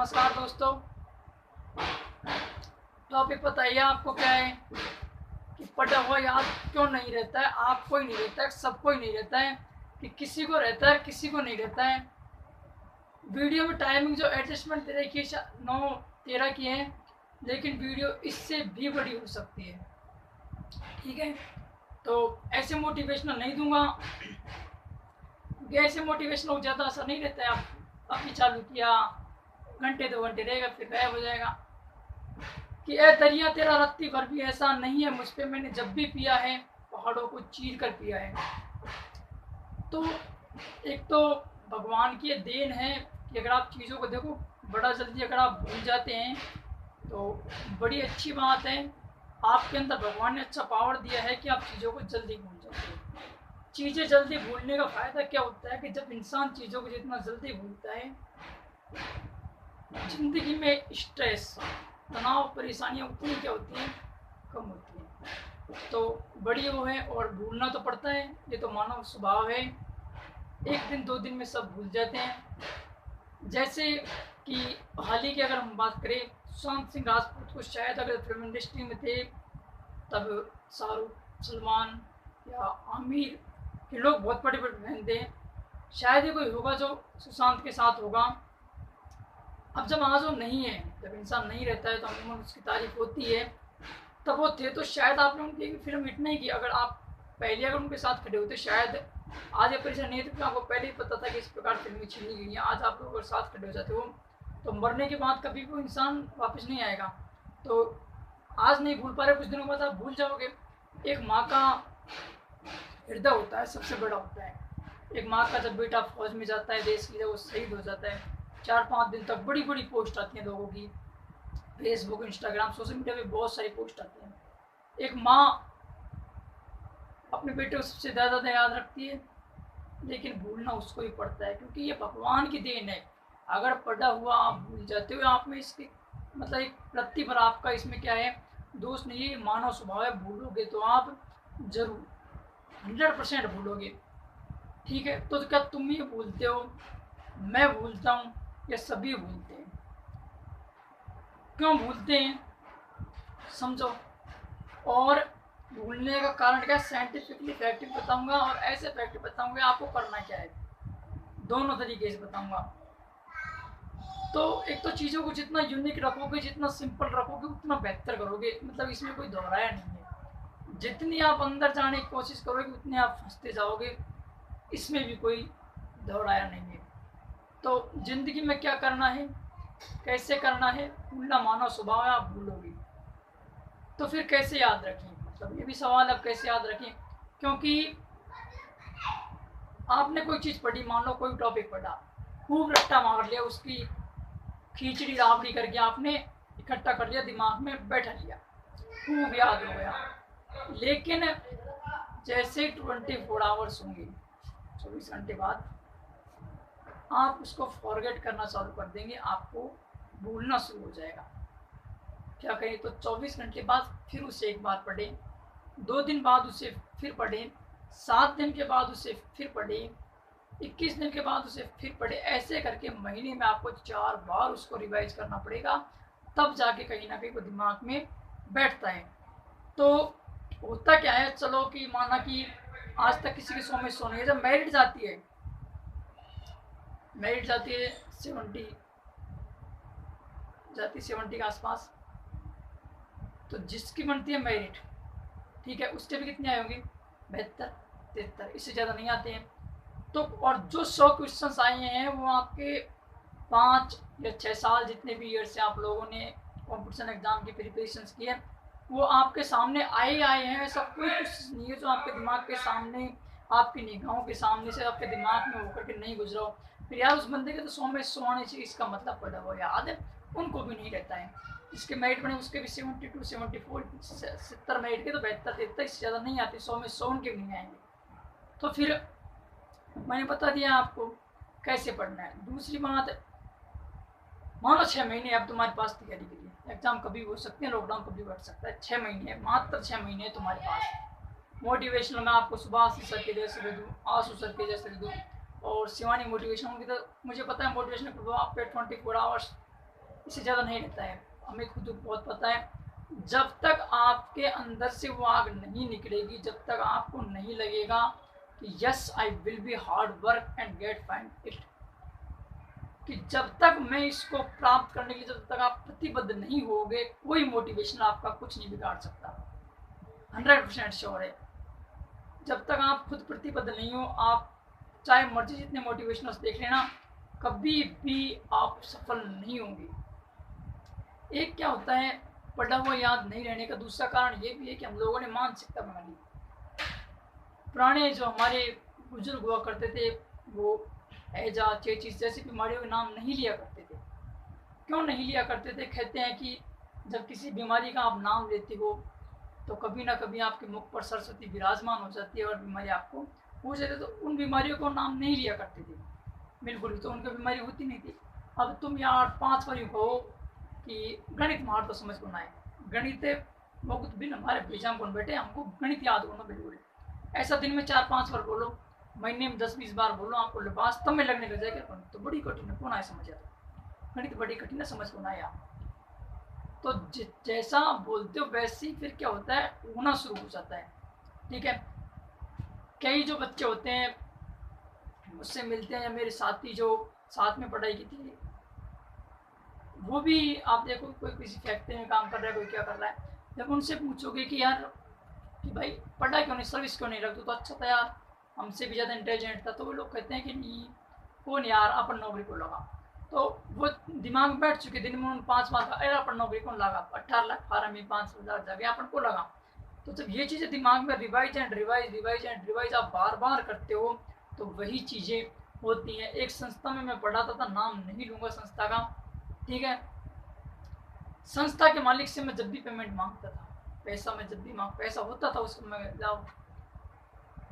नमस्कार दोस्तों। टॉपिक बताइए आपको क्या है कि पढ़ा हुआ याद क्यों नहीं रहता है। आपको ही नहीं रहता है, सबको ही नहीं रहता है, कि किसी को रहता है किसी को नहीं रहता है। वीडियो में टाइमिंग जो एडजस्टमेंट दे रखी है 9:13 की है, लेकिन वीडियो इससे भी बड़ी हो सकती है। ठीक है, तो ऐसे मोटिवेशनल नहीं दूंगा, क्योंकि ऐसे मोटिवेशनल ज़्यादा असर नहीं रहता है। आप अभी चालू किया, घंटे 2 घंटे रहेगा, फिर गायब हो जाएगा। कि ए दरिया तेरा रत्ती भर भी ऐसा नहीं है मुझ पे, मैंने जब भी पिया है पहाड़ों को चीर कर पिया है। तो एक तो भगवान की ये देन है कि अगर आप चीज़ों को देखो बड़ा जल्दी अगर आप भूल जाते हैं तो बड़ी अच्छी बात है। आपके अंदर भगवान ने अच्छा पावर दिया है कि आप चीज़ों को जल्दी भूल जाते हैं। चीज़ें जल्दी भूलने का फ़ायदा क्या होता है कि जब इंसान चीज़ों को जितना जल्दी भूलता है, ज़िंदगी में स्ट्रेस, तनाव, परेशानियाँ उतनी क्या होती हैं, कम होती हैं। तो बड़ी वो है, और भूलना तो पड़ता है, ये तो मानव स्वभाव है। एक दिन 2 दिन में सब भूल जाते हैं। जैसे कि हाल ही की अगर हम बात करें, सुशांत सिंह राजपूत को शायद अगर फिल्म इंडस्ट्री में थे तब शाहरुख, सलमान या आमिर के लोग बहुत बड़े बड़े फैन थे। शायद ही कोई होगा जो सुशांत के साथ होगा। अब जब आज वो नहीं है, जब इंसान नहीं रहता है तो अमूमन उसकी तारीफ होती है। तब वो थे तो शायद आपने उनकी फिल्म हिट नहीं की। अगर आप पहले अगर उनके साथ खड़े होते, शायद आज ये परेशानी नहीं थी, आपको पहले ही पता था कि इस प्रकार फिल्में छीनी गई हैं। आज आप लोग अगर साथ खड़े हो जाते हो तो मरने के बाद कभी वो इंसान वापस नहीं आएगा। तो आज नहीं भूल पा रहे, कुछ दिनों बाद आप भूल जाओगे। एक माँ का हृदय होता है, सबसे बड़ा होता है। एक माँ का जब बेटा फौज में जाता है देश के लिए, वो शहीद हो जाता है, 4-5 दिन तक बड़ी बड़ी पोस्ट आती हैं लोगों की, फेसबुक, इंस्टाग्राम, सोशल मीडिया पे बहुत सारी पोस्ट आती हैं। एक माँ अपने बेटे को सबसे ज़्यादा याद रखती है, लेकिन भूलना उसको ही पड़ता है, क्योंकि ये भगवान की देन है। अगर पढ़ा हुआ आप भूल जाते हो, आप में इसके मतलब एक रत्ती भर आपका इसमें क्या है, दोष नहीं है, मानव स्वभाव है। भूलोगे तो आप जरूर 100% भूलोगे। ठीक है, तो क्या तुम ही भूलते हो, मैं भूलता हूँ, या सभी भूलते हैं? क्यों भूलते हैं समझो। और भूलने का कारण क्या, साइंटिफिकली फैक्ट बताऊंगा और ऐसे फैक्ट बताऊंगा आपको करना क्या है, दोनों तरीके से बताऊंगा। तो एक तो चीज़ों को जितना यूनिक रखोगे, जितना सिंपल रखोगे, उतना बेहतर करोगे। मतलब इसमें कोई दोहराया नहीं है। जितनी आप अंदर जाने की कोशिश करोगे उतने आप फंसते जाओगे, इसमें भी कोई दोहराया नहीं है। तो ज़िंदगी में क्या करना है, कैसे करना है, भूलना मानव स्वभाव है, आप भूलोगे। तो फिर कैसे याद रखें, मतलब ये भी सवाल है, अब कैसे याद रखें। क्योंकि आपने कोई चीज़ पढ़ी, मान लो कोई टॉपिक पढ़ा, खूब रट्टा मार लिया, उसकी खिचड़ी राबड़ी करके आपने इकट्ठा कर लिया, दिमाग में बैठा लिया, खूब याद हो गया। लेकिन जैसे 24 आवर्स होंगे, 24 घंटे बाद आप उसको फॉरगेट करना चालू कर देंगे, आपको भूलना शुरू हो जाएगा। क्या करें, तो 24 घंटे बाद फिर उसे एक बार पढ़ें, 2 दिन बाद उसे फिर पढ़ें, 7 दिन के बाद उसे फिर पढ़ें, 21 दिन के बाद उसे फिर पढ़ें। ऐसे करके महीने में आपको 4 बार उसको रिवाइज करना पड़ेगा, तब जाके कहीं ना कहीं वो दिमाग में बैठता है। तो होता क्या है, चलो कि माना कि आज तक किसी के 100 में 100 नहीं है, जब मेरिट जाती है 70 जाती 70 के आसपास, तो जिसकी बनती है मेरिट, ठीक है, उसके भी कितने आए होंगे, 72, 73, इससे ज़्यादा नहीं आते हैं। तो और जो 100 क्वेश्चंस आए हैं वो आपके 5 या 6 साल जितने भी ईयर से आप लोगों ने कॉम्पिटिशन एग्जाम की प्रिपरेशन की है, वो आपके सामने आए हैं। ऐसा कोई कुछ नहीं है जो आपके दिमाग के सामने, आपकी निगाहों के सामने से आपके दिमाग में होकर के नहीं गुजरा हो। फिर यार उस बंदे के तो 100 में 100 आने चाहिए, इसका मतलब पड़ा वो याद है, उनको भी नहीं रहता है। जिसके मेरिट बने उसके भी 72, 74, 70 मेरिट के तो 72, 73, इससे ज़्यादा नहीं आते, 100 में 100 उनके भी नहीं आएंगे। तो फिर मैंने बता दिया आपको कैसे पढ़ना है। दूसरी बात, मान लो 6 महीने अब तुम्हारे पास तैयारी के लिए, एग्जाम कभी हो सकते हैं, लॉकडाउन कभी बढ़ सकता है, 6 महीने, मात्र 6 महीने तुम्हारे पास। मोटिवेशनल मैं आपको सुबह सर के जैसे दे दूँ, आंसू सर के जैसे दे दूँ, और शिवानी मोटिवेशन होगी, तो मुझे पता है मोटिवेशन आप पे 24 आवर्स इससे ज़्यादा नहीं रहता है। हमें खुद को बहुत पता है, जब तक आपके अंदर से वो आग नहीं निकलेगी, जब तक आपको नहीं लगेगा कि yes I will be hard work and get find it, कि जब तक मैं इसको प्राप्त करने के लिए जब तक आप प्रतिबद्ध नहीं होगे, कोई मोटिवेशन आपका कुछ नहीं बिगाड़ सकता। 100% श्योर है। जब तक आप खुद प्रतिबद्ध नहीं हो, आप चाहे मर्जी जितने मोटिवेशनल्स देख लेना, कभी भी आप सफल नहीं होंगे। एक क्या होता है, पढ़ा हुआ याद नहीं रहने का दूसरा कारण ये भी है कि हम लोगों ने मानसिकता बना ली। पुराने जो हमारे बुजुर्ग हुआ करते थे, वो हैजा, चेचिस जैसी बीमारियों के नाम नहीं लिया करते थे। क्यों नहीं लिया करते थे? कहते हैं कि जब किसी बीमारी का आप नाम लेते हो तो कभी ना कभी आपके मुख पर सरस्वती विराजमान हो जाती है और बीमारी आपको हो जाती है। तो उन बीमारियों को नाम नहीं लिया करते थे, बिल्कुल भी, तो उनको बीमारी होती नहीं थी। अब तुम यार 5 बार कहो कि गणित मार तो समझ को ना आए, गणित बहुत बिन हमारे बेजाम कौन बैठे, हमको गणित याद होना बिल्कुल। ऐसा दिन में 4-5 बार बोलो, महीने में 10-20 बार बोलो, आपको वास्तव में लगने लग जाएगा तो बड़ी कठिन है, कौन आए समझ आता, गणित बड़ी कठिन है, समझ को ना आया। तो जैसा बोलते हो वैसे ही फिर क्या होता है, होना शुरू हो जाता है। ठीक है, कई जो बच्चे होते हैं मुझसे मिलते हैं, या मेरे साथी जो साथ में पढ़ाई की थी, वो भी आप देखो, कोई किसी फैक्ट्री में काम कर रहा है, कोई क्या कर रहा है, जब उनसे पूछोगे कि यार कि भाई पढ़ा क्यों नहीं, सर्विस क्यों नहीं रखते, तो अच्छा था यार, हमसे भी ज़्यादा इंटेलिजेंट था, तो वो लोग कहते हैं कि नहीं कौन यार अपन नौकरी को लगा। तो वो दिमाग में बैठ चुके, दिन में उन 5 बार का, अरे अपन नौकरी कौन लगा, 18 लाख फार्म में 5,000 जगह अपन को लगा। तो जब ये चीज़ें दिमाग में revise and revise revise and revise आप बार बार करते हो, तो वही चीज़ें होती हैं। एक संस्था में मैं पढ़ाता था, नाम नहीं लूँगा संस्था का, ठीक है, संस्था के मालिक से मैं जब भी पेमेंट मांगता था, पैसा मैं जब भी पैसा होता था उसको मैं लाओ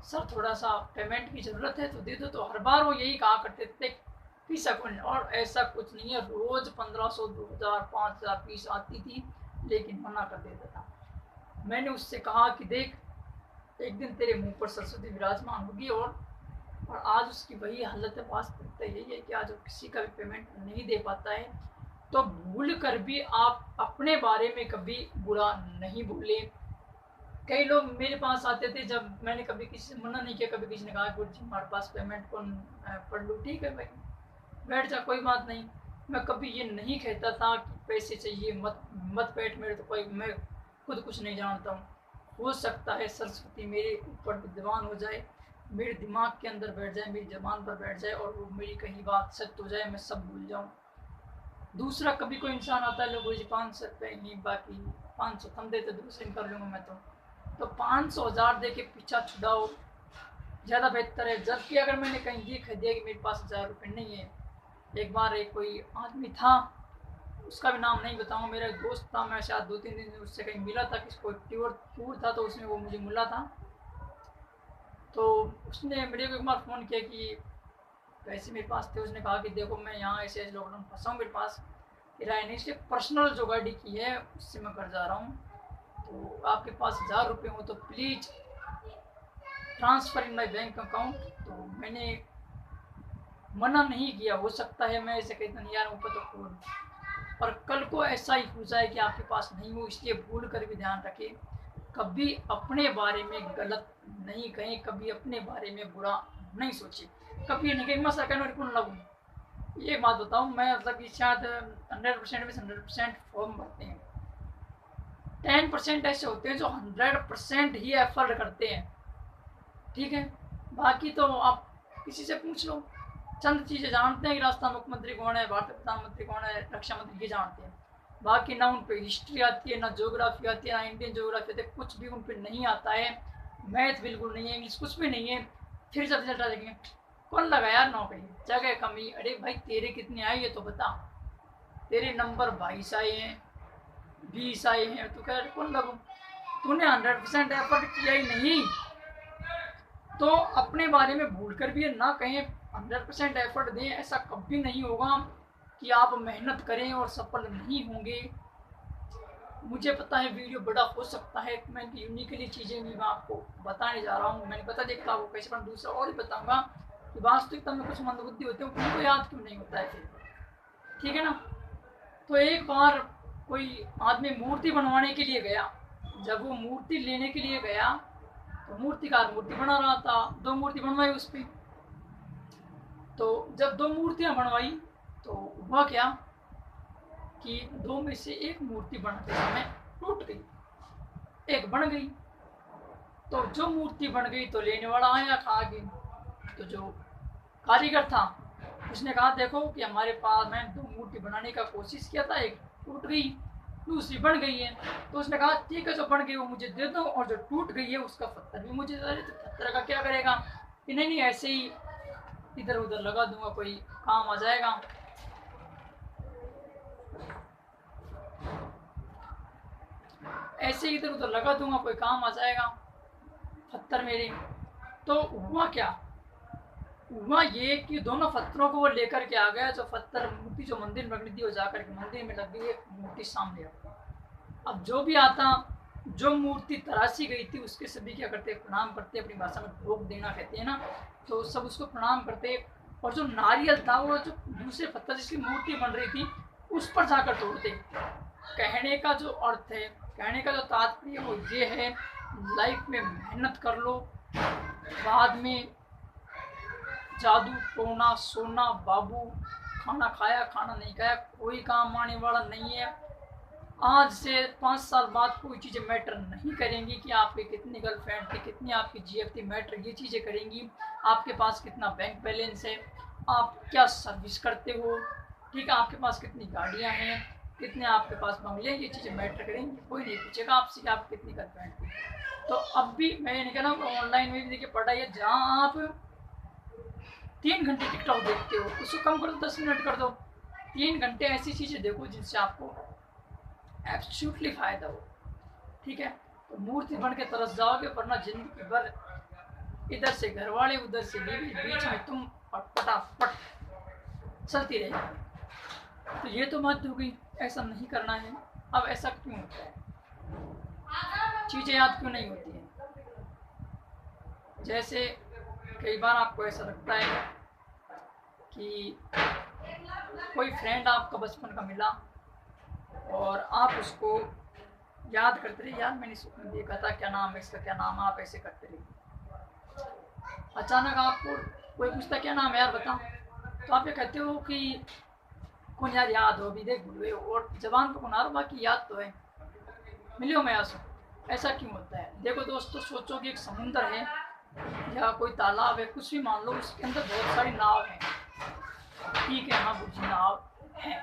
सर थोड़ा सा पेमेंट की ज़रूरत है तो दे दो, तो हर बार वो यही कहा करते थे फीस अकाउंट, और ऐसा कुछ नहीं है, रोज़ 1500, 2000, 5000 फीस आती थी, लेकिन मना कर देता था। मैंने उससे कहा कि देख, एक दिन तेरे मुंह पर सरस्वती विराजमान होगी, और आज उसकी वही हालत है। वास्तविकता यही है कि आज वो किसी का भी पेमेंट नहीं दे पाता है। तो भूल कर भी आप अपने बारे में कभी बुरा नहीं बोले। कई लोग मेरे पास आते थे, जब मैंने कभी किसी से मना नहीं किया, कभी किसी ने कहा गुरु जी हमारे पास पेमेंट कौन पढ़ लूँ, ठीक है भाई बैठ जा, कोई बात नहीं। मैं कभी ये नहीं कहता था कि पैसे चाहिए, मत मत बैठ मेरे, तो कोई, मैं खुद कुछ नहीं जानता हूँ, हो सकता है सरस्वती मेरे ऊपर विद्वान हो जाए, मेरे दिमाग के अंदर बैठ जाए, मेरी जबान पर बैठ जाए, और वो मेरी कहीं बात सत्य हो जाए, मैं सब भूल जाऊँ। दूसरा, कभी कोई इंसान आता है, लोग जी 500 रुपये ही, बाकी 500 थम देते, दूसरे कर लूँगा मैं, तो 500 1000 दे के पीछा छुड़ाओ, ज़्यादा बेहतर है। जबकि अगर मैंने कहीं ये कह दिया कि मेरे पास 1000 रुपये नहीं है, एक बार एक कोई आदमी था, उसका भी नाम नहीं बताऊँ, मेरा एक दोस्त था, मैं शायद 2-3 दिन उससे कहीं मिला था, किसको टूर था, तो उसमें वो मुझे मिला था, तो उसने मेरे को एक बार फ़ोन किया कि पैसे मेरे पास थे, उसने कहा कि देखो मैं यहाँ ऐसे लॉकडाउन फंसा हूँ, मेरे पास किराया नहीं, इसलिए पर्सनल जो गाड़ी की है उससे मैं घर जा रहा हूँ, तो आपके पास 1000 रुपये हो तो please transfer in my bank account. तो मैंने मना नहीं किया, हो सकता है मैं ऐसे कहता नहीं यार ऊपर तो खोल, और कल को ऐसा ही हो जाए कि आपके पास नहीं हो, इसलिए भूल कर भी ध्यान रखें, कभी अपने बारे में गलत नहीं कहें, कभी अपने बारे में बुरा नहीं सोचें, कभी नहीं कहें मैं सरकार कौन लगूँ। ये बात बताऊँ मैं, मतलब कि शायद 100% में 100% फॉर्म भरते हैं, 10% ऐसे होते हैं जो 100% ही एफर्ट करते हैं, ठीक है, बाकी तो आप किसी से पूछ लो, चंद चीज़ें जानते हैं कि राजस्थान मुख्यमंत्री कौन है, भारतीय प्रधानमंत्री कौन है, रक्षा मंत्री, ये जानते हैं, बाकी ना उन पर हिस्ट्री आती है, ना ज्योग्राफी आती है, ना इंडियन ज्योग्राफी आती है, कुछ भी उन पर नहीं आता है, मैथ बिल्कुल नहीं है, इंग्लिश कुछ भी नहीं है। फिर जब रिजल्ट आ जाएंगे, कौन लगा यार नौकरी, जगह कमी, अरे भाई तेरे कितने आए ये तो बता, तेरे नंबर 22 आए हैं, 20 आए हैं, तो कह कौन लगू, तूने 100% एफर्ट किया ही नहीं। तो अपने बारे में भूल कर भी ना कहें, 100% एफर्ट दें, ऐसा कभी नहीं होगा कि आप मेहनत करें और सफल नहीं होंगे। मुझे पता है वीडियो बड़ा हो सकता है, मैं यूनिकली चीज़ें भी मैं आपको बताने जा रहा हूँ, मैंने पता देखा वो कैसे, पर दूसरा और भी बताऊँगा कि वास्तविकता में कुछ मंदबुद्धि होते हैं, उनको याद क्यों नहीं होता है फिर, ठीक है ना। तो एक बार कोई आदमी मूर्ति बनवाने के लिए गया। जब वो मूर्ति लेने के लिए गया तो मूर्तिकार मूर्ति बना रहा था, 2 मूर्ति बनवाई उस पे। तो जब 2 मूर्तियां बनवाई तो हुआ क्या कि 2 में से एक मूर्ति बनाते समय टूट गई, एक बन गई। तो जो मूर्ति बन गई तो लेने वाला आया, कहा कि तो जो कारीगर था उसने कहा देखो कि हमारे पास मैं 2 मूर्ति बनाने का कोशिश किया था, एक टूट गई, दूसरी बन गई है। तो उसने कहा ठीक है, जो बन गई वो मुझे दे दो और जो टूट गई है उसका पत्थर भी मुझे दे दो। तो पत्थर का क्या करेगा कि नहीं नहीं ऐसे ही इधर उधर लगा दूंगा, कोई काम आ जाएगा। ऐसे इधर उधर लगा दूंगा, कोई काम आ जाएगा पत्थर मेरे। तो हुआ क्या, हुआ ये कि दोनों पत्थरों को वो लेकर के आ गया। जो पत्थर मूर्ति जो मंदिर में रखनी थी वो जाकर के मंदिर में लग गई, मूर्ति सामने आ गई। अब जो भी आता, जो मूर्ति तराशी गई थी उसके सभी क्या करते, प्रणाम करते, अपनी भाषा में भोग देना कहते हैं ना, तो सब उसको प्रणाम करते। और जो नारियल था वो जो दूसरे पत्थर जिसकी मूर्ति बन रही थी उस पर जाकर तोड़ते। कहने का जो अर्थ है, कहने का जो तात्पर्य वो ये है, लाइफ में मेहनत कर लो, बाद में जादू टोना सोना बाबू, खाना खाया खाना नहीं खाया कोई काम आने वाला नहीं है। आज से 5 साल बाद कोई चीज़ें मैटर नहीं करेंगी कि आपके कितनी गर्लफ्रेंड थी, कितनी आपकी जीएफ थी। मैटर ये चीज़ें करेंगी आपके पास कितना बैंक बैलेंस है, आप क्या सर्विस करते हो, ठीक है, आपके पास कितनी गाड़ियाँ हैं, कितने आपके पास बंगले, ये चीज़ें मैटर करेंगी। कोई नहीं पूछेगा आपसे कि आप कितनी गर्लफ्रेंड थी। तो अब भी मैं ये नहीं कह रहा हूँ, ऑनलाइन में भी देखिए पढ़ाई है, जहाँ आप 3 घंटे टिकटॉक देखते हो उसको कम कर दो, 10 मिनट कर दो। 3 घंटे ऐसी चीज़ें देखो जिनसे आपको एब्सोल्युटली फ़ायदा हो, ठीक है। तो मूर्ति बन के तरस जाओगे, वरना जिंदगी भर इधर से घर वाले उधर से बीवी, बीच में तुम और पटापट चलती रहेगी। तो ये तो बात हो गई, ऐसा नहीं करना है। अब ऐसा क्यों होता है, चीज़ें याद क्यों नहीं होती हैं? जैसे कई बार आपको ऐसा लगता है कि कोई फ्रेंड आपका बचपन का मिला और आप उसको याद करते रहे, यार मैंने सपने देखा था, क्या नाम है इसका, क्या नाम है, आप ऐसे करते रहे। अचानक आपको कोई पूछता क्या नाम है यार बता, तो आप ये कहते हो कि कौन यार याद हो, अभी देख भूल हो, और जबान पर कौन बाकी याद तो है, मिलियो मैं आंसू। ऐसा क्यों होता है? देखो दोस्तों, सोचो कि एक समुंदर है या कोई तालाब है, कुछ भी मान लो, उसके अंदर बहुत सारी नाव है, ठीक है, हाँ बुझी नाव है,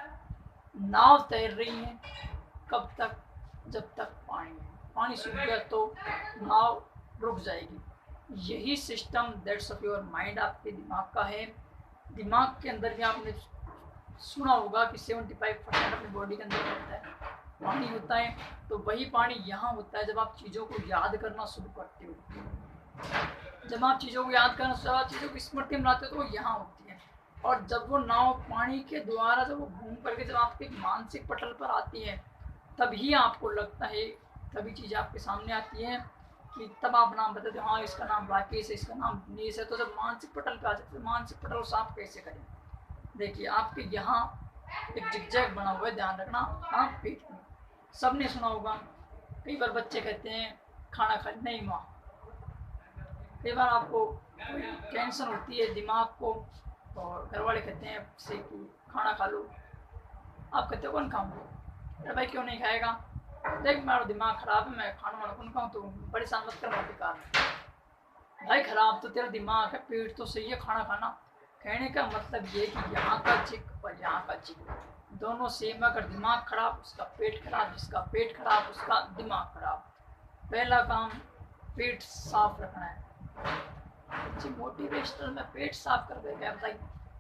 नाव तैर रही है, कब तक, जब तक पानी सूख गया तो नाव रुक जाएगी। यही system that's of your mind आपके दिमाग का है। दिमाग के अंदर भी आपने सुना होगा कि 75% अपनी बॉडी के अंदर होता है, पानी होता है। तो वही पानी यहाँ होता है जब आप चीज़ों को याद करना शुरू करते हो। जब आप चीज़ों को याद करना शुरू, चीज़ों को स्मृति में लाते हो तो वो यहाँ होती है। और जब वो नाव पानी के द्वारा जब वो घूम करके जब आपके मानसिक पटल पर आती है, तभी आपको लगता है, तभी चीज़ें आपके सामने आती हैं कि तब आप नाम बताते हो, हाँ इसका नाम राकेश है, इसका नाम दिनेश है। तो जब मानसिक पटल पे आ जाते हैं, मानसिक पटल साफ कैसे करें? देखिए, आपके यहाँ एक जिगजैग बना हुआ है, ध्यान रखना, आप पेट में, सबने सुना होगा। कई बार बच्चे कहते हैं खाना खा नहीं माँ, कई बार आपको टेंशन होती है दिमाग को और घर वाले कहते हैं से कि खाना खा लो, आप कहते हो कौन खाऊंगा, अरे भाई क्यों नहीं खाएगा, देख मेरा दिमाग खराब है, मैं खाना वाना कौन खाऊँ, तो परेशान मत कर, बेकार भाई, खराब तो तेरा दिमाग है, पेट तो सही है, खाना खाना। कहने का मतलब ये कि यहाँ का चिक और यहाँ का चिक दोनों सेम। अगर दिमाग खराब उसका पेट खराब, जिसका पेट खराब उसका दिमाग खराब। पहला काम पेट साफ रखना है। मोटिवेशनल में पेट साफ कर देगा भाई,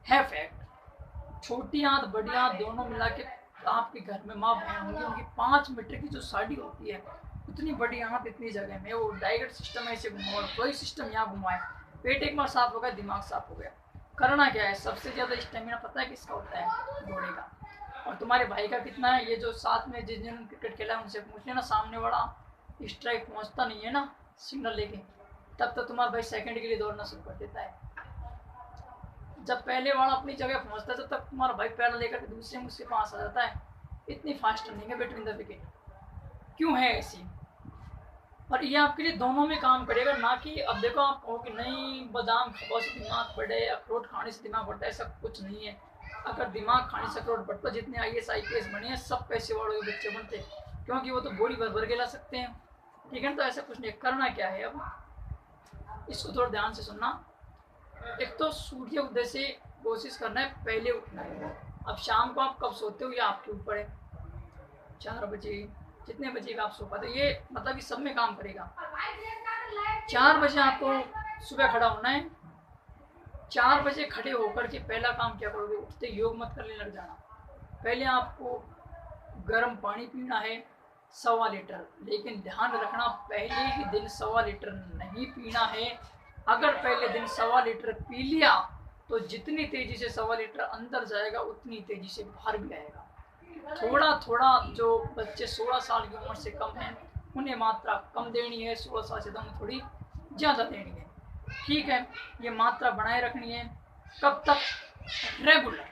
है फैक्ट। छोटी आंत बड़ी आंत दोनों मिला के आपके घर में माँ बहन होंगी, उनकी 5 मीटर की जो साड़ी होती है उतनी बड़ी आंत इतनी जगह में, वो डायरेक्ट सिस्टम ऐसे घुमाओ, कोई सिस्टम यहाँ घुमाए, पेट एक बार साफ हो गया, दिमाग साफ हो गया। करना क्या है, सबसे ज़्यादा स्टेमिना पता है किसका होता है? घोड़े का। और तुम्हारे भाई का कितना है? ये जो साथ में जिस दिन क्रिकेट खेला है उनसे पूछ लेना, सामने वाला स्ट्राइक पहुंचता नहीं है ना सिग्नल लेके, तब तो तुम्हारा भाई सेकंड के लिए दौड़ना शुरू कर देता है। जब पहले वाला अपनी जगह पहुंचता है तब तक तुम्हारा भाई पहला लेकर के दूसरे में उसके पास आ जाता है। इतनी फास्ट रनिंग है बिटवीन द विकेट, क्यों है ऐसी? और ये आपके लिए दोनों में काम करेगा, ना कि अब देखो आप कहो कि नहीं बादाम खाने से दिमाग बढ़े, अखरोट खाने से दिमाग बढ़ता है, ऐसा कुछ नहीं है। अगर दिमाग खाने से अखरोट बढ़ता, जितने IAS IPS बने हैं सब पैसे वालों के बच्चे बनते, क्योंकि वो तो बोरी भर भर के ला सकते हैं, ठीक है ना। तो ऐसा कुछ नहीं, करना क्या है अब इसको थोड़ा ध्यान से सुनना। एक तो सूर्य उदय से कोशिश करना है पहले उठना है। अब शाम को आप कब सोते हो ये आपके ऊपर है, 4 बजे, जितने बजे का आप सो पाते, ये मतलब इस सब में काम करेगा। 4 बजे आपको सुबह खड़ा होना है। 4 बजे खड़े होकर के पहला काम क्या करोगे, उठते योग मत करने लग जाना। पहले आपको गर्म पानी पीना है 1.25 लीटर, लेकिन ध्यान रखना पहले ही दिन 1.25 लीटर नहीं पीना है। अगर पहले दिन 1.25 लीटर पी लिया तो जितनी तेजी से 1.25 लीटर अंदर जाएगा उतनी तेजी से बाहर भी आएगा। थोड़ा थोड़ा जो बच्चे 16 साल की उम्र से कम हैं उन्हें मात्रा कम देनी है, 16 साल से कम थोड़ी ज़्यादा देनी है, ठीक है। ये मात्रा बनाए रखनी है। कब तक? रेगुलर,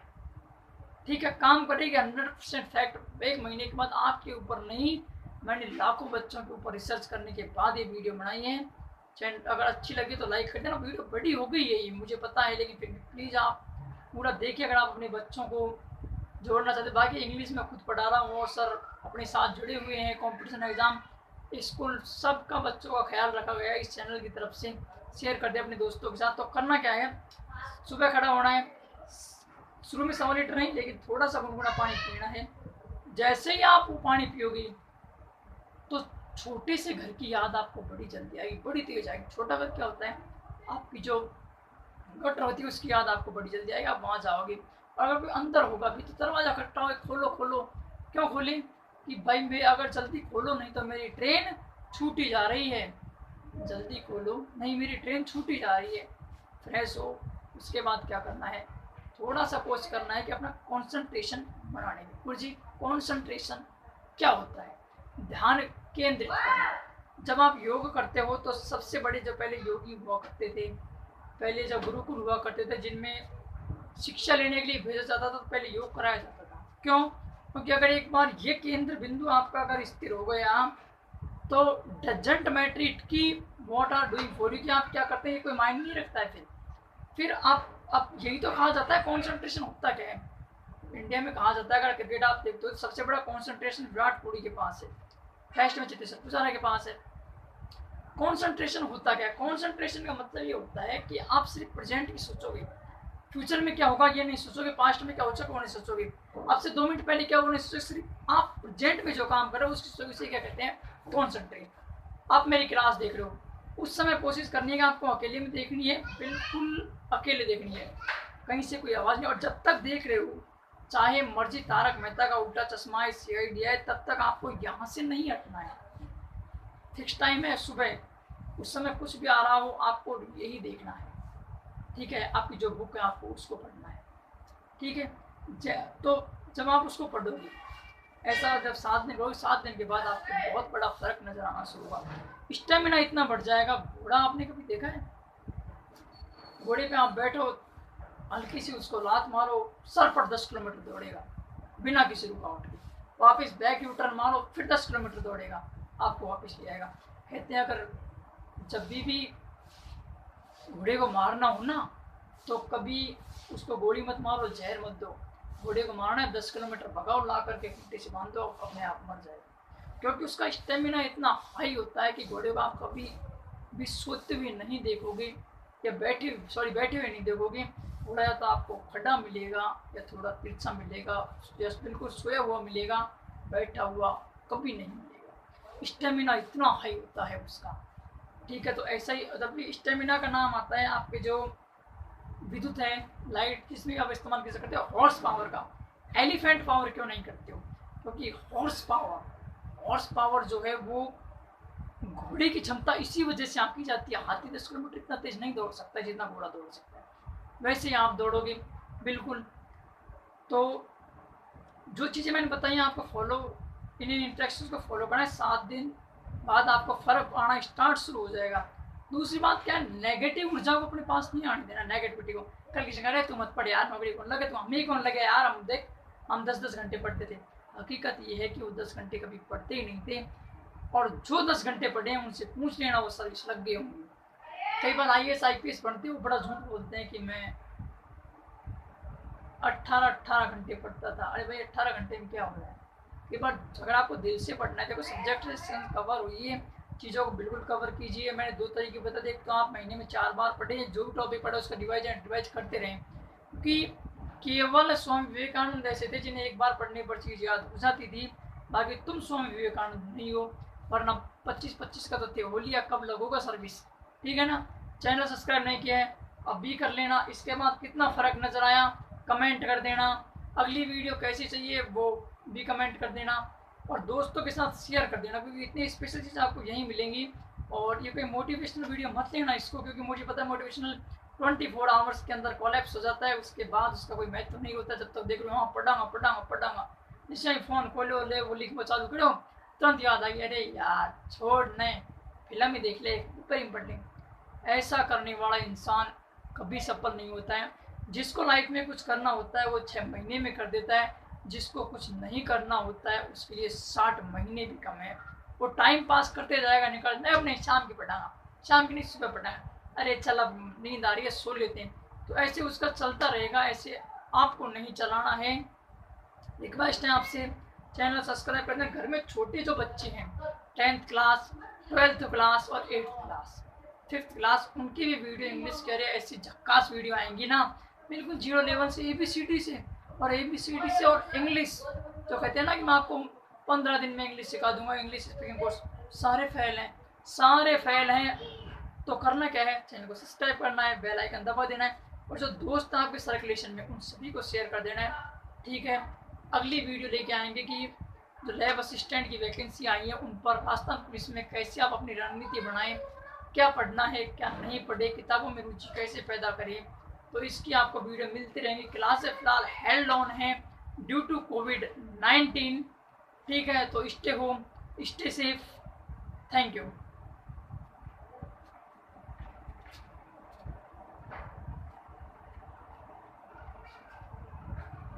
ठीक है। काम करेगी 100% फैक्ट 1 महीने के बाद आपके ऊपर नहीं, मैंने लाखों बच्चों के ऊपर रिसर्च करने के बाद ये वीडियो बनाई है। चैनल अगर अच्छी लगी तो लाइक कर देना। वीडियो बड़ी हो गई है ये मुझे पता है, लेकिन फिर प्लीज़ आप पूरा देखिए अगर आप अपने बच्चों को जोड़ना चाहते। बाकी इंग्लिश में खुद पढ़ा रहा हूँ और सर अपने साथ जुड़े हुए हैं, कंपटीशन एग्ज़ाम स्कूल सबका बच्चों का ख्याल रखा गया है इस चैनल की तरफ से। शेयर कर दे अपने दोस्तों के साथ। तो करना क्या है, सुबह खड़ा होना है, शुरू में 1.25 लीटर नहीं लेकिन थोड़ा सा गुनगुना पानी पीना है। जैसे ही आप वो पानी पियोगे तो छोटे से घर की याद आपको बड़ी जल्दी आएगी, बड़ी तेज आएगी। छोटा घर क्या होता है, आपकी जो गटर होती है उसकी याद आपको बड़ी जल्दी आएगी, आप वहाँ जाओगे। और अगर कोई अंदर होगा भी तो दरवाज़ा खट्टा हो, खोलो खोलो। क्यों खोले कि भाई मैं अगर जल्दी खोलो नहीं तो मेरी ट्रेन छूटी जा रही है, जल्दी खोलो नहीं मेरी ट्रेन छूटी जा रही है। फ्रेश हो, उसके बाद क्या करना है, थोड़ा सा कोशिश करना है कि अपना कंसंट्रेशन बढ़ाने की। गुरुजी कंसंट्रेशन क्या होता है, ध्यान केंद्रित करना। जब आप योग करते हो तो सबसे बड़े जो पहले योगी हुआ करते थे, पहले जब गुरुकुल हुआ करते थे जिनमें शिक्षा लेने के लिए भेजा जाता था तो पहले योग कराया जाता था। क्यों? क्योंकि अगर एक बार ये केंद्र बिंदु आपका अगर स्थिर हो गया तो डजंट मैटर इट की what are doing for you, कि आप क्या करते हैं ये कोई मायने नहीं रखता है। फिर आप यही तो कहा जाता है कंसंट्रेशन होता क्या है। इंडिया में कहा जाता है अगर क्रिकेट आप देखते हो तो सबसे बड़ा कंसंट्रेशन विराट कोहली के पास है, टेस्ट में चेतेश्वर पुजारा के पास है। कंसंट्रेशन होता क्या है, कंसंट्रेशन का मतलब ये होता है कि आप सिर्फ प्रेजेंट की सोचोगे, फ्यूचर में क्या होगा ये नहीं सोचोगे, पास्ट में क्या हो चुका वो नहीं सोचोगे, आपसे 2 मिनट पहले क्या हुआ नहीं सोचोगे, सिर्फ आप प्रेजेंट में जो काम कर रहे हो उसकी सोचोगे। इसे क्या कहते हैं, कॉन्सेंट्रेट। आप मेरी क्लास देख रहे हो, उस समय कोशिश करनी है कि आपको अकेले में देखनी है, बिल्कुल अकेले देखनी है, कहीं से कोई आवाज़ नहीं। और जब तक देख रहे हो चाहे मर्जी तारक मेहता का उल्टा चश्मा है, CID है, तब तक आपको यहाँ से नहीं हटना है। फिक्स टाइम है सुबह, उस समय कुछ भी आ रहा हो आपको यही देखना है, ठीक है। आपकी जो बुक है आपको उसको पढ़ना है, ठीक है। तो जब आप उसको पढ़ोगे ऐसा जब 7 दिन करोगे, 7 दिन के बाद आपको बहुत बड़ा फर्क नजर आना शुरू होगा। स्टेमिना इतना बढ़ जाएगा। घोड़ा आपने कभी देखा है, घोड़े पे आप बैठो हल्की सी उसको लात मारो, सर पर 10 किलोमीटर दौड़ेगा बिना किसी रुकावट के। वापस बैक यू टर्न मारो, फिर 10 किलोमीटर दौड़ेगा, आपको वापस ले आएगा। कहते हैं अगर जब भी घोड़े को मारना हो ना तो कभी उसको गोली मत मारो, जहर मत दो। घोड़े को मारना है 10 किलोमीटर भगाओ, ला करके खूंटे से बांध दो, अपने आप मर जाएगा। क्योंकि उसका स्टेमिना इतना हाई होता है कि घोड़े को आप कभी भी सोते हुए नहीं देखोगे या बैठे हुए नहीं देखोगे। घोड़ा या तो आपको खड़ा मिलेगा या थोड़ा तिरछा मिलेगा, या बिल्कुल सोया हुआ मिलेगा, बैठा हुआ कभी नहीं मिलेगा। स्टेमिना इतना हाई होता है उसका, ठीक है। तो ऐसा ही जब भी स्टेमिना का नाम आता है, आपके जो विद्युत है लाइट जिसमें आप इस्तेमाल कर सकते हो हॉर्स पावर का, एलिफेंट पावर क्यों नहीं करते हो, क्योंकि हॉर्स पावर जो है वो घोड़े की क्षमता इसी वजह से आंकी जाती है। हाथी 10 किलोमीटर इतना तेज नहीं दौड़ सकता जितना घोड़ा दौड़ सकता है, वैसे ही आप दौड़ोगे बिल्कुल। तो जो चीज़ें मैंने बताई आपको फॉलो, इन इंस्ट्रक्शंस को फॉलो करना है, 7 दिन बाद आपको फर्क आना स्टार्ट शुरू हो जाएगा। दूसरी बात क्या है, नेगेटिव ऊर्जा को अपने पास नहीं आने देना, नेगेटिविटी को। कल किसी कह रहे तू मत पढ़ यार, नौकरी कौन लगे, तू हमें कौन लगे यार, हम देख हम 10-10 घंटे पढ़ते थे, हकीकत ये है कि वो 10 घंटे कभी पढ़ते ही नहीं थे, और जो 10 घंटे पढ़े हैं उनसे पूछ लेना, वो सर्विस लग गए होंगे। कई बार IAS IPS पढ़ते हो बड़ा झूठ बोलते हैं कि मैं 18 घंटे पढ़ता था। अरे भाई 18 घंटे में क्या हो रहा है? कई बार अगर आपको दिल से पढ़ना है, देखो सब्जेक्ट कवर हुई है, चीज़ों को बिल्कुल कवर कीजिए। मैंने 2 तरीके बता दिए, तो आप महीने में 4 बार पढ़ें, जो भी टॉपिक पढ़े उसका रिवाइज करते रहें, क्योंकि केवल स्वामी विवेकानंद ऐसे थे जिन्हें एक बार पढ़ने पर चीज़ याद हो जाती थी, बाकी तुम स्वामी विवेकानंद नहीं हो। वरना 25-25 का तो थे हो लिया, कब लगोगा सर्विस? ठीक है ना। चैनल सब्सक्राइब नहीं किया है अब भी कर लेना। इसके बाद कितना फ़र्क नज़र आया कमेंट कर देना, अगली वीडियो कैसी चाहिए वो भी कमेंट कर देना, और दोस्तों के साथ शेयर कर देना, क्योंकि इतनी स्पेशल चीज़ आपको यहीं मिलेंगी। और ये कोई मोटिवेशनल वीडियो मत लेना इसको, क्योंकि मुझे पता है मोटिवेशनल 24 आवर्स के अंदर कोलैप्स हो जाता है, उसके बाद उसका कोई महत्व नहीं होता। जब तक देख रहे हो हाँ पढ़ाऊँगा जिससे ही फ़ोन खोलो ले वो लिखो चालू करो, तुरंत याद आई अरे यार छोड़ नहीं, फिल्म ही देख ले, ऊपर ही पढ़ ले। ऐसा करने वाला इंसान कभी सफल नहीं होता है। जिसको लाइफ में कुछ करना होता है वो 6 महीने में कर देता है, जिसको कुछ नहीं करना होता है उसके लिए 60 महीने भी कम है। वो टाइम पास करते जाएगा, निकल नहीं अपने शाम की पढ़ाना, शाम की नहीं सुबह पढ़ाना, अरे चल अब नींद आ रही है सो लेते हैं, तो ऐसे उसका चलता रहेगा। ऐसे आपको नहीं चलाना है। रिक्वेस्ट है आपसे चैनल सब्सक्राइब करना। घर में छोटे जो बच्चे हैं 10th क्लास 12th क्लास और 8th क्लास 5th क्लास, उनकी भी वीडियो इंग्लिश के अरे ऐसी झक्कास वीडियो आएंगी ना, बिल्कुल 0 लेवल से ABCD से, और ABCD से और इंग्लिश, जो कहते हैं ना कि मैं आपको 15 दिन में इंग्लिश सिखा दूंगा, इंग्लिश स्पीकिंग कोर्स, सारे फेल हैं। तो करना क्या है, चैनल को सब्सक्राइब करना है, बेल आइकन दबा देना है, और जो दोस्त हैं आपके सर्कुलेशन में उन सभी को शेयर कर देना है। ठीक है, अगली वीडियो लेके आएंगे कि जो लैब असिस्टेंट की वैकेंसी आई है उन पर राजस्थान पुलिस में कैसे आप अपनी रणनीति बनाएं, क्या पढ़ना है क्या नहीं पढ़े, किताबों में रुचि कैसे पैदा करें। तो इसकी आपको वीडियो मिलती रहेंगी। क्लासेस फिलहाल हेल्ड ऑन है ड्यू टू कोविड-19। ठीक है, तो stay home, stay safe, thank you.